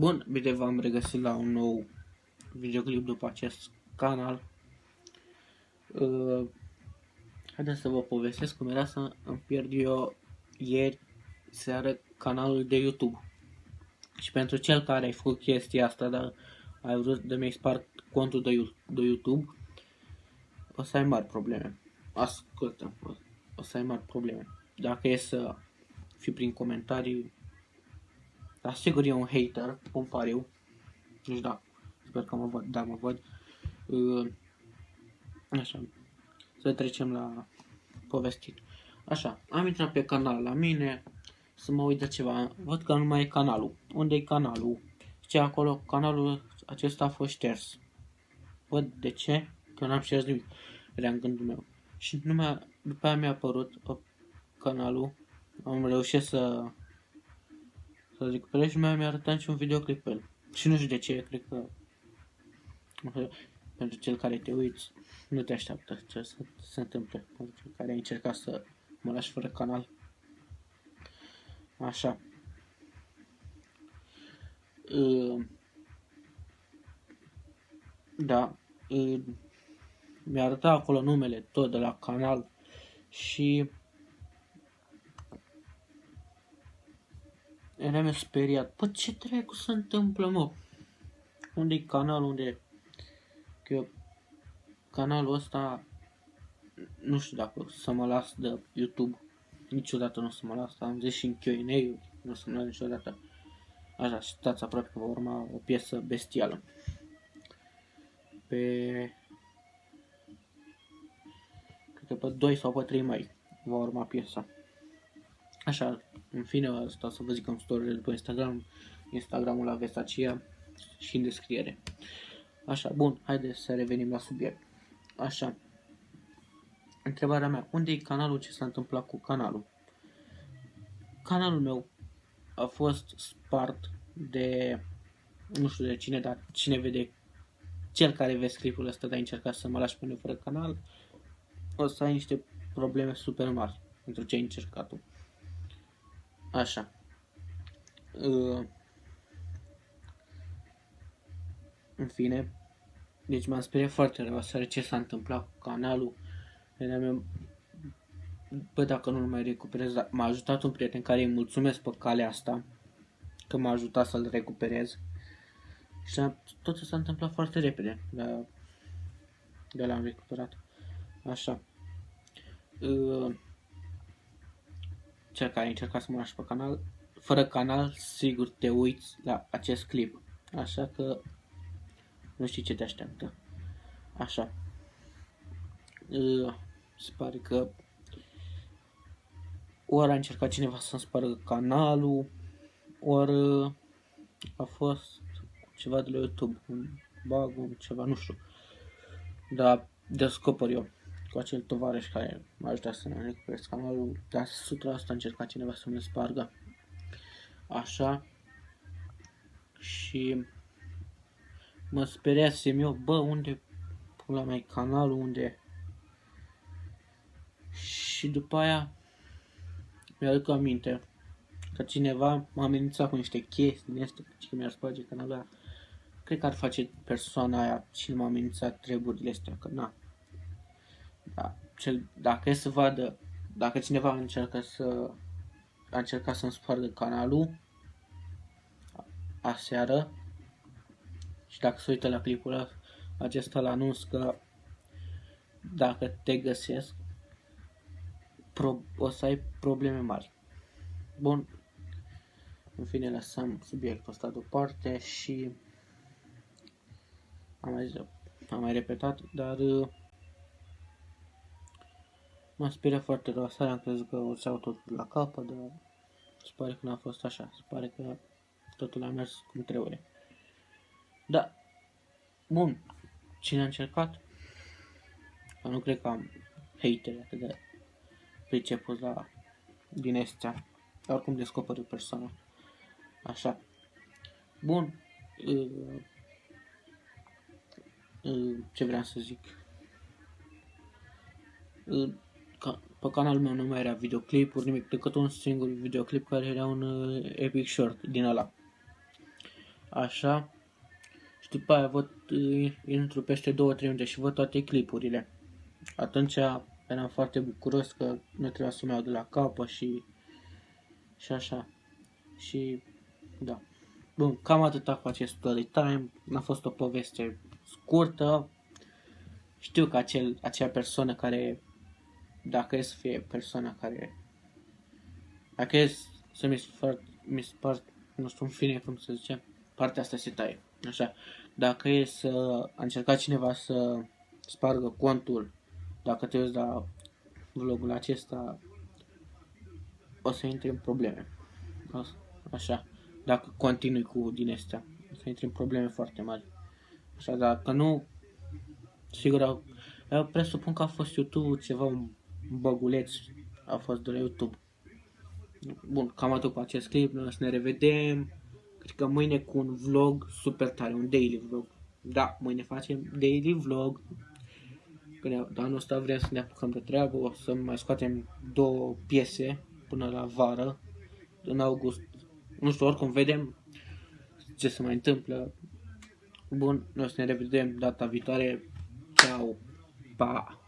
Bun, bine v-am regăsit la un nou videoclip după acest canal. Haideți să vă povestesc cum era să îmi pierd eu ieri seară canalul de YouTube. Și pentru cel care ai făcut chestia asta, dar ai vrut de mi-ai spart contul de YouTube, o să ai mari probleme. Ascultă, o să ai mari probleme. Dacă e să fii prin comentarii, dar sigur e un hater, cum par eu. Nu știu dacă, sper că mă văd, da mă văd. Așa, să trecem la povestit. Așa, am intrat pe canal la mine, să mă uit de ceva, văd că nu mai e canalul. Unde e canalul? Ce acolo, canalul acesta a fost șters. Văd de ce? Că n-am șters nimic. Era în gândul meu. Și după aia mi-a apărut canalul, am reușit să recuperez și mi-a arătat și un videoclip pe el. Și nu știu de ce, cred că pentru cel care te uiți, nu te așteaptă ce să se întâmple. Pentru cel care ai încercat să mă lași fără canal. Așa. Da. Mi-a arătat acolo numele tot de la canal și eram speriat. Păi ce dracu se întâmplă, mă? Unde-i canalul? Unde? Că canalul ăsta nu știu dacă să mă las de YouTube. Niciodată nu o să mă las. Am zis și în Q&A, nu o să mă las niciodată. Așa, stați aproape că va urma o piesă bestială. Cred că pe 2 sau pe 3 mai va urma piesa. Așa, în fine, asta să vă zic în story după Instagram. Instagramul aveți aceea și în descriere. Așa, bun, haideți să revenim la subiect. Așa, întrebarea mea, unde e canalul, ce s-a întâmplat cu canalul? Canalul meu a fost spart de, nu știu de cine, dar cine vede, cel care vede clipul ăsta de a încerca să mă lași pe mine fără canal, o să ai niște probleme super mari pentru ce ai încercat tu. Așa. În fine, deci m-am speriat foarte rău să ce s-a întâmplat cu canalul. Bă, dacă nu-l mai recuperez, m-a ajutat un prieten care îi mulțumesc pe calea asta, că m-a ajutat să-l recuperez. Și totul s-a întâmplat foarte repede, de l-am recuperat. Așa. Cel care a încercat să mă lași pe canal, fără canal, sigur te uiți la acest clip. Așa că nu știi ce te așteaptă. Așa. Se pare că ori a încercat cineva să-mi spargă canalul, ori a fost ceva de la YouTube, un bug, ceva, nu știu. Dar descoper eu cu acel tovarăș care m-a ajutat să ne recuperez canalul, dar 100% a încercat cineva să-mi spargă. Așa. Și mă speriasem eu, bă, unde pula mea e canalul, unde? Și după aia mi-aduc aminte că cineva m-a amenințat cu niște chestii din astea, că mi-ar sparge canalul ăla. Cred că ar face persoana aia și m-a amenințat treburile astea, că na. Da, dacă e să vadă, dacă cineva a încercat să-mi spargă canalul aseară și dacă se uită la clipul acesta la anunț că dacă te găsesc o să ai probleme mari. Bun, în fine lăsăm subiectul ăsta deoparte și am mai repetat, dar m-a speriat foarte rău. Aseară am crezut că o să iau totul la capăt, dar se pare că n-a fost așa. Se pare că totul a mers cum trebuie. Da. Bun. Cine a încercat? Că nu cred că am hateri atât de priceput din astea. Dar oricum descoperi o persoană. Așa. Bun. Ce vreau să zic? Pe canalul meu nu mai era videoclipuri, nimic, decât un singur videoclip care era un Epic Short din ăla. așa. Și după aia văd, intru peste 2-3 minute și văd toate clipurile. Atunci eram foarte bucuros că nu trebuia să mă iau de la capă și așa. Și da. Bun, cam atâta cu acest story time. N-a fost o poveste scurtă. Știu că acea persoană care, dacă e să fie persoana care, dacă e să mi spart, nu știu, în fine, cum să zice, partea asta se taie. Așa. Dacă e să a încercat cineva să spargă contul, dacă te uiți la vlogul acesta, o să intri în probleme. Așa. Dacă continui cu din astea, o să intri în probleme foarte mari. Așa, dacă nu, sigur, eu presupun că a fost YouTube ceva, un băguleț a fost de la YouTube. Bun, cam atât cu acest clip, noi o să ne revedem, cred că mâine cu un vlog super tare, un daily vlog. Da, mâine facem daily vlog. Anul ăsta vrem să ne apucăm de treabă, o să mai scoatem 2 piese până la vară, în august. Nu știu, oricum vedem ce se mai întâmplă. Bun, noi o să ne revedem data viitoare. Ciao, pa!